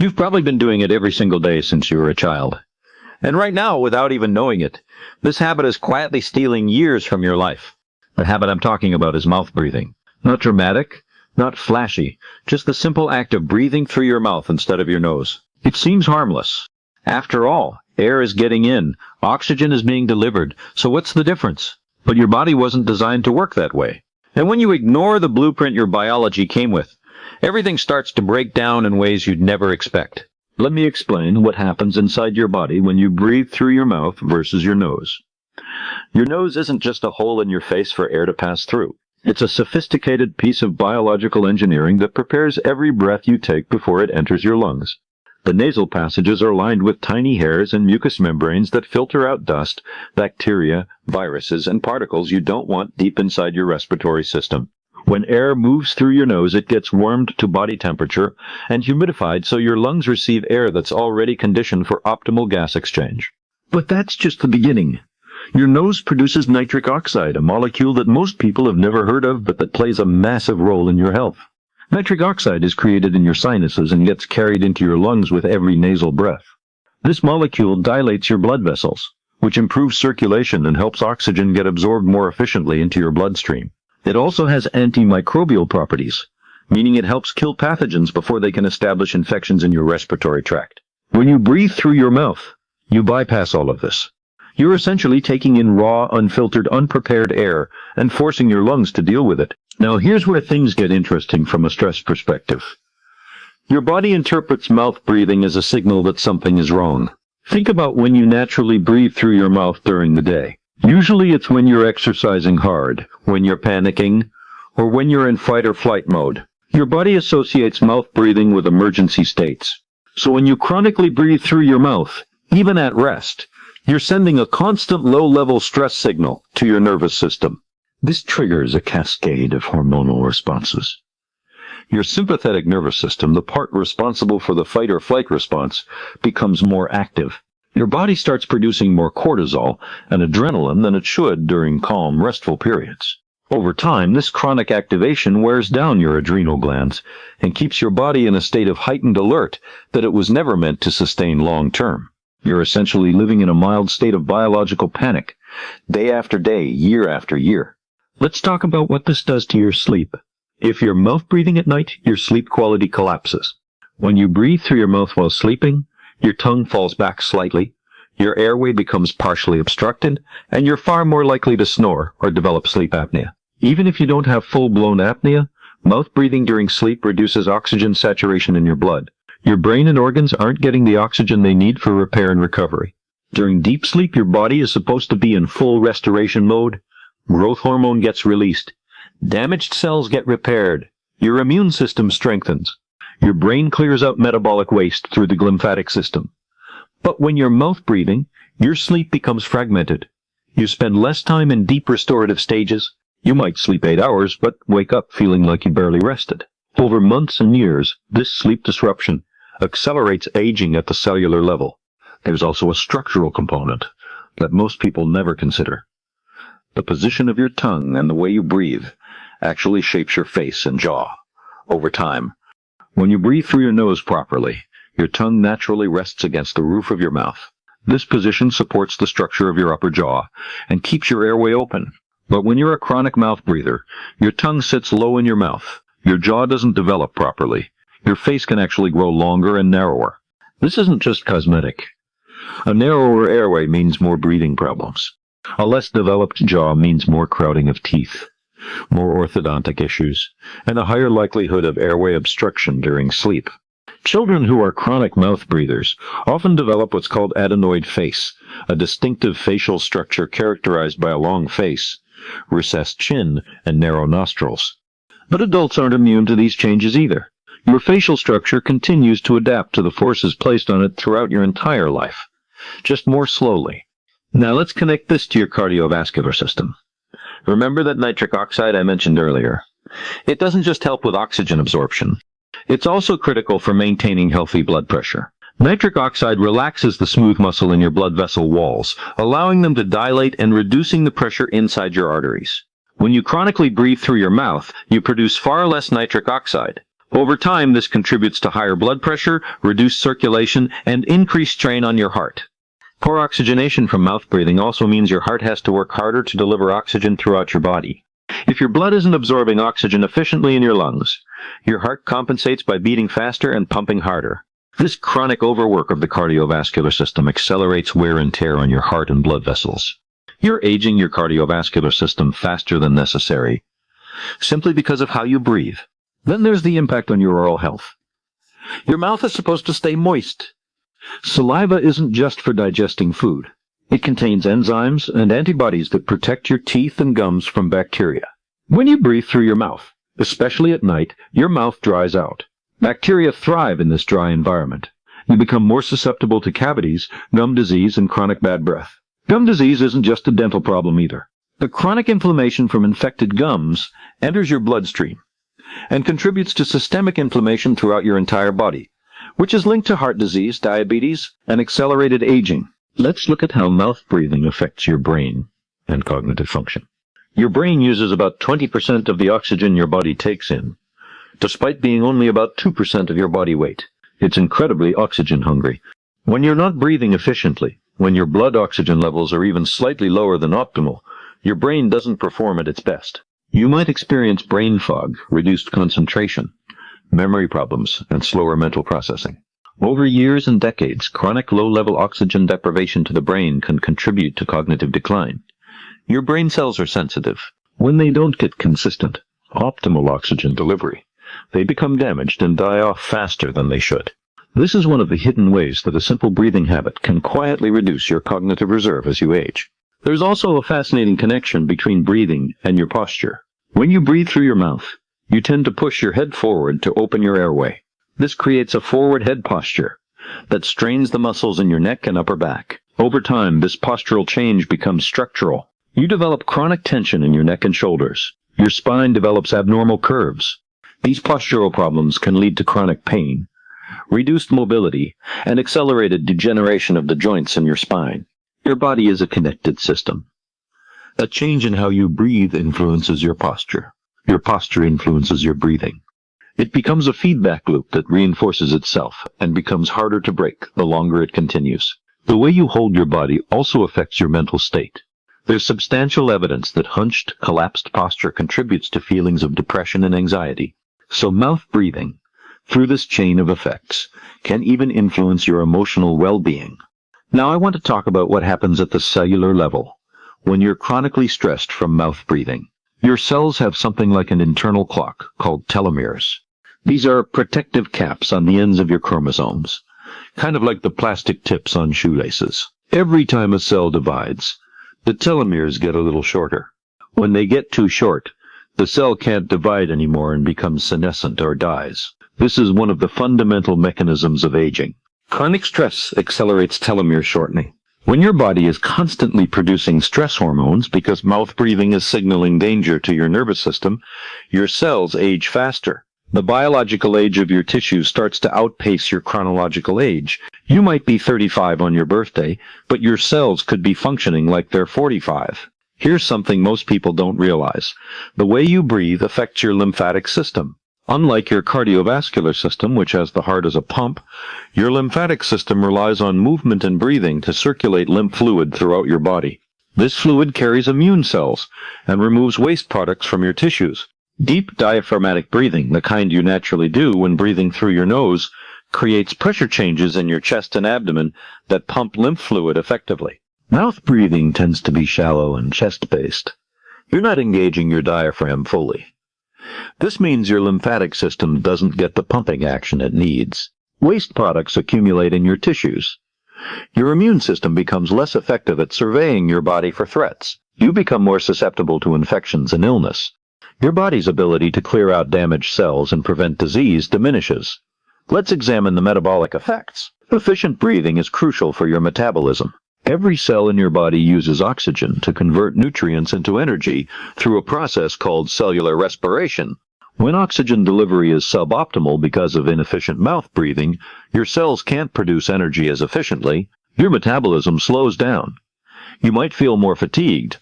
You've probably been doing it every single day since you were a child. And right now, without even knowing it, this habit is quietly stealing years from your life. The habit I'm talking about is mouth breathing. Not dramatic, not flashy, just the simple act of breathing through your mouth instead of your nose. It seems harmless. After all, air is getting in, oxygen is being delivered, so what's the difference? But your body wasn't designed to work that way. And when you ignore the blueprint your biology came with, everything starts to break down in ways you'd never expect. Let me explain what happens inside your body when you breathe through your mouth versus your nose. Your nose isn't just a hole in your face for air to pass through. It's a sophisticated piece of biological engineering that prepares every breath you take before it enters your lungs. The nasal passages are lined with tiny hairs and mucous membranes that filter out dust, bacteria, viruses, and particles you don't want deep inside your respiratory system. When air moves through your nose, it gets warmed to body temperature and humidified so your lungs receive air that's already conditioned for optimal gas exchange. But that's just the beginning. Your nose produces nitric oxide, a molecule that most people have never heard of but that plays a massive role in your health. Nitric oxide is created in your sinuses and gets carried into your lungs with every nasal breath. This molecule dilates your blood vessels, which improves circulation and helps oxygen get absorbed more efficiently into your bloodstream. It also has antimicrobial properties, meaning it helps kill pathogens before they can establish infections in your respiratory tract. When you breathe through your mouth, you bypass all of this. You're essentially taking in raw, unfiltered, unprepared air and forcing your lungs to deal with it. Now here's where things get interesting from a stress perspective. Your body interprets mouth breathing as a signal that something is wrong. Think about when you naturally breathe through your mouth during the day. Usually it's when you're exercising hard, when you're panicking, or when you're in fight or flight mode. Your body associates mouth breathing with emergency states. So when you chronically breathe through your mouth, even at rest, you're sending a constant low-level stress signal to your nervous system. This triggers a cascade of hormonal responses. Your sympathetic nervous system, the part responsible for the fight or flight response, becomes more active. Your body starts producing more cortisol and adrenaline than it should during calm, restful periods. Over time, this chronic activation wears down your adrenal glands and keeps your body in a state of heightened alert that it was never meant to sustain long-term. You're essentially living in a mild state of biological panic, day after day, year after year. Let's talk about what this does to your sleep. If you're mouth breathing at night, your sleep quality collapses. When you breathe through your mouth while sleeping, your tongue falls back slightly, your airway becomes partially obstructed, and you're far more likely to snore or develop sleep apnea. Even if you don't have full-blown apnea, mouth breathing during sleep reduces oxygen saturation in your blood. Your brain and organs aren't getting the oxygen they need for repair and recovery. During deep sleep, your body is supposed to be in full restoration mode. Growth hormone gets released. Damaged cells get repaired. Your immune system strengthens. Your brain clears out metabolic waste through the lymphatic system. But when you're mouth breathing, your sleep becomes fragmented. You spend less time in deep restorative stages. You might sleep 8 hours, but wake up feeling like you barely rested. Over months and years, this sleep disruption accelerates aging at the cellular level. There's also a structural component that most people never consider. The position of your tongue and the way you breathe actually shapes your face and jaw. Over time, when you breathe through your nose properly, your tongue naturally rests against the roof of your mouth. This position supports the structure of your upper jaw and keeps your airway open. But when you're a chronic mouth breather, your tongue sits low in your mouth. Your jaw doesn't develop properly. Your face can actually grow longer and narrower. This isn't just cosmetic. A narrower airway means more breathing problems. A less developed jaw means more crowding of teeth, more orthodontic issues, and a higher likelihood of airway obstruction during sleep. Children who are chronic mouth breathers often develop what's called adenoid face, a distinctive facial structure characterized by a long face, recessed chin, and narrow nostrils. But adults aren't immune to these changes either. Your facial structure continues to adapt to the forces placed on it throughout your entire life, just more slowly. Now let's connect this to your cardiovascular system. Remember that nitric oxide I mentioned earlier? It doesn't just help with oxygen absorption. It's also critical for maintaining healthy blood pressure. Nitric oxide relaxes the smooth muscle in your blood vessel walls, allowing them to dilate and reducing the pressure inside your arteries. When you chronically breathe through your mouth, you produce far less nitric oxide, Over time, this contributes to higher blood pressure, reduced circulation, and increased strain on your heart. Poor oxygenation from mouth breathing also means your heart has to work harder to deliver oxygen throughout your body. If your blood isn't absorbing oxygen efficiently in your lungs, your heart compensates by beating faster and pumping harder. This chronic overwork of the cardiovascular system accelerates wear and tear on your heart and blood vessels. You're aging your cardiovascular system faster than necessary, simply because of how you breathe. Then there's the impact on your oral health. Your mouth is supposed to stay moist. Saliva isn't just for digesting food. It contains enzymes and antibodies that protect your teeth and gums from bacteria. When you breathe through your mouth, especially at night, your mouth dries out. Bacteria thrive in this dry environment. You become more susceptible to cavities, gum disease, and chronic bad breath. Gum disease isn't just a dental problem either. The chronic inflammation from infected gums enters your bloodstream and contributes to systemic inflammation throughout your entire body, which is linked to heart disease, diabetes, and accelerated aging. Let's look at how mouth breathing affects your brain and cognitive function. Your brain uses about 20% of the oxygen your body takes in, despite being only about 2% of your body weight. It's incredibly oxygen hungry. When you're not breathing efficiently, when your blood oxygen levels are even slightly lower than optimal, your brain doesn't perform at its best. You might experience brain fog, reduced concentration, memory problems, and slower mental processing. Over years and decades, chronic low-level oxygen deprivation to the brain can contribute to cognitive decline. Your brain cells are sensitive. When they don't get consistent, optimal oxygen delivery, they become damaged and die off faster than they should. This is one of the hidden ways that a simple breathing habit can quietly reduce your cognitive reserve as you age. There's also a fascinating connection between breathing and your posture. When you breathe through your mouth, you tend to push your head forward to open your airway. This creates a forward head posture that strains the muscles in your neck and upper back. Over time, this postural change becomes structural. You develop chronic tension in your neck and shoulders. Your spine develops abnormal curves. These postural problems can lead to chronic pain, reduced mobility, and accelerated degeneration of the joints in your spine. Your body is a connected system. A change in how you breathe influences your posture. Your posture influences your breathing. It becomes a feedback loop that reinforces itself and becomes harder to break the longer it continues. The way you hold your body also affects your mental state. There's substantial evidence that hunched, collapsed posture contributes to feelings of depression and anxiety. So mouth breathing, through this chain of effects, can even influence your emotional well-being. Now I want to talk about what happens at the cellular level when you're chronically stressed from mouth breathing. Your cells have something like an internal clock called telomeres. These are protective caps on the ends of your chromosomes, kind of like the plastic tips on shoelaces. Every time a cell divides, the telomeres get a little shorter. When they get too short, the cell can't divide anymore and becomes senescent or dies. This is one of the fundamental mechanisms of aging. Chronic stress accelerates telomere shortening. When your body is constantly producing stress hormones because mouth breathing is signaling danger to your nervous system, your cells age faster. The biological age of your tissue starts to outpace your chronological age. You might be 35 on your birthday, but your cells could be functioning like they're 45. Here's something most people don't realize. The way you breathe affects your lymphatic system. Unlike your cardiovascular system, which has the heart as a pump, your lymphatic system relies on movement and breathing to circulate lymph fluid throughout your body. This fluid carries immune cells and removes waste products from your tissues. Deep diaphragmatic breathing, the kind you naturally do when breathing through your nose, creates pressure changes in your chest and abdomen that pump lymph fluid effectively. Mouth breathing tends to be shallow and chest-based. You're not engaging your diaphragm fully. This means your lymphatic system doesn't get the pumping action it needs. Waste products accumulate in your tissues. Your immune system becomes less effective at surveying your body for threats. You become more susceptible to infections and illness. Your body's ability to clear out damaged cells and prevent disease diminishes. Let's examine the metabolic effects. Efficient breathing is crucial for your metabolism. Every cell in your body uses oxygen to convert nutrients into energy through a process called cellular respiration. When oxygen delivery is suboptimal because of inefficient mouth breathing, your cells can't produce energy as efficiently. Your metabolism slows down. You might feel more fatigued.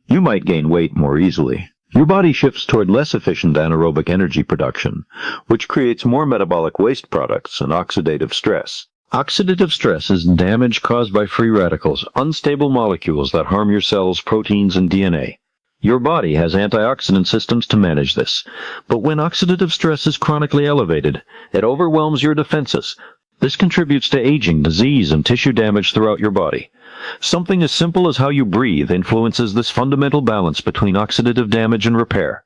You might gain weight more easily. Your body shifts toward less efficient anaerobic energy production, which creates more metabolic waste products and oxidative stress. Oxidative stress is damage caused by free radicals, unstable molecules that harm your cells, proteins, and DNA. Your body has antioxidant systems to manage this, but when oxidative stress is chronically elevated, it overwhelms your defenses. This contributes to aging, disease, and tissue damage throughout your body. Something as simple as how you breathe influences this fundamental balance between oxidative damage and repair.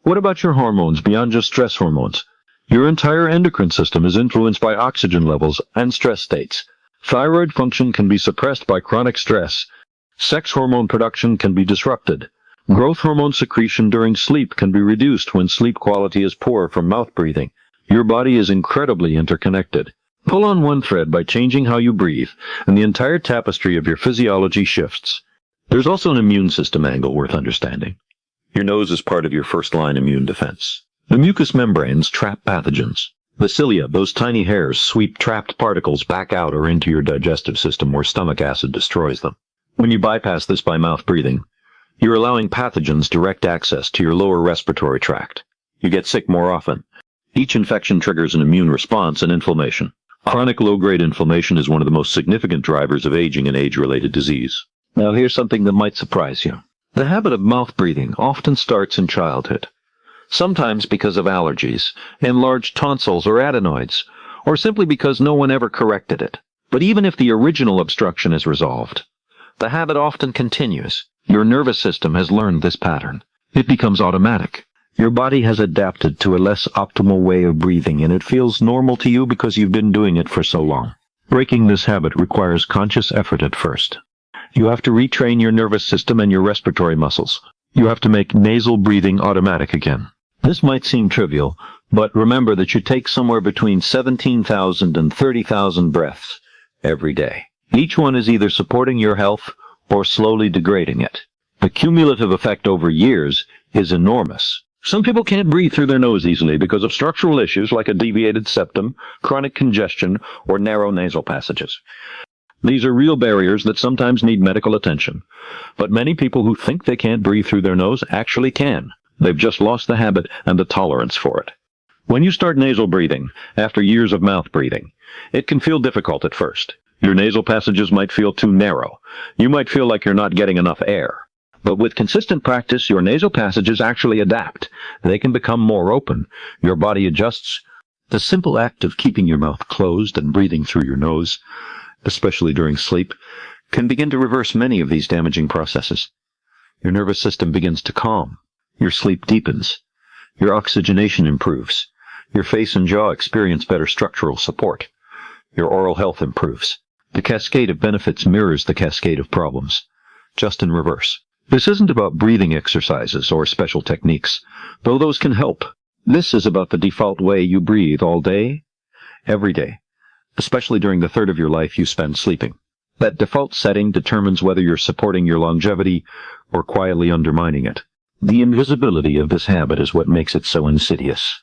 What about your hormones beyond just stress hormones? Your entire endocrine system is influenced by oxygen levels and stress states. Thyroid function can be suppressed by chronic stress. Sex hormone production can be disrupted. Growth hormone secretion during sleep can be reduced when sleep quality is poor from mouth breathing. Your body is incredibly interconnected. Pull on one thread by changing how you breathe, and the entire tapestry of your physiology shifts. There's also an immune system angle worth understanding. Your nose is part of your first-line immune defense. The mucous membranes trap pathogens. The cilia, those tiny hairs, sweep trapped particles back out or into your digestive system where stomach acid destroys them. When you bypass this by mouth breathing, you're allowing pathogens direct access to your lower respiratory tract. You get sick more often. Each infection triggers an immune response and inflammation. Chronic low-grade inflammation is one of the most significant drivers of aging and age-related disease. Now here's something that might surprise you. The habit of mouth breathing often starts in childhood. Sometimes because of allergies, enlarged tonsils or adenoids, or simply because no one ever corrected it. But even if the original obstruction is resolved, the habit often continues. Your nervous system has learned this pattern. It becomes automatic. Your body has adapted to a less optimal way of breathing, and it feels normal to you because you've been doing it for so long. Breaking this habit requires conscious effort at first. You have to retrain your nervous system and your respiratory muscles. You have to make nasal breathing automatic again. This might seem trivial, but remember that you take somewhere between 17,000 and 30,000 breaths every day. Each one is either supporting your health or slowly degrading it. The cumulative effect over years is enormous. Some people can't breathe through their nose easily because of structural issues like a deviated septum, chronic congestion, or narrow nasal passages. These are real barriers that sometimes need medical attention. But many people who think they can't breathe through their nose actually can. They've just lost the habit and the tolerance for it. When you start nasal breathing, after years of mouth breathing, it can feel difficult at first. Your nasal passages might feel too narrow. You might feel like you're not getting enough air. But with consistent practice, your nasal passages actually adapt. They can become more open. Your body adjusts. The simple act of keeping your mouth closed and breathing through your nose, especially during sleep, can begin to reverse many of these damaging processes. Your nervous system begins to calm. Your sleep deepens. Your oxygenation improves. Your face and jaw experience better structural support. Your oral health improves. The cascade of benefits mirrors the cascade of problems, just in reverse. This isn't about breathing exercises or special techniques, though those can help. This is about the default way you breathe all day, every day, especially during the third of your life you spend sleeping. That default setting determines whether you're supporting your longevity or quietly undermining it. The invisibility of this habit is what makes it so insidious.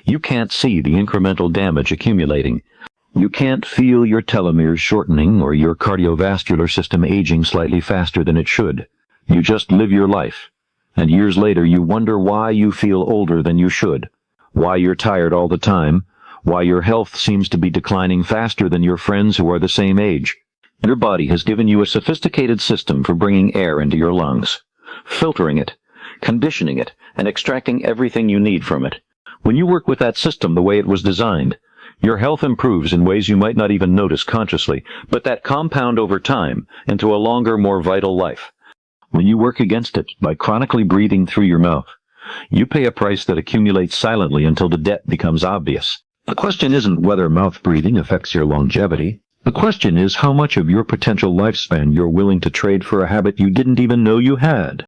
You can't see the incremental damage accumulating. You can't feel your telomeres shortening or your cardiovascular system aging slightly faster than it should. You just live your life, and years later you wonder why you feel older than you should, why you're tired all the time, why your health seems to be declining faster than your friends who are the same age. Your body has given you a sophisticated system for bringing air into your lungs, filtering it, conditioning it, and extracting everything you need from it. When you work with that system the way it was designed, your health improves in ways you might not even notice consciously, but that compound over time into a longer, more vital life. When you work against it by chronically breathing through your mouth, you pay a price that accumulates silently until the debt becomes obvious. The question isn't whether mouth breathing affects your longevity. The question is how much of your potential lifespan you're willing to trade for a habit you didn't even know you had.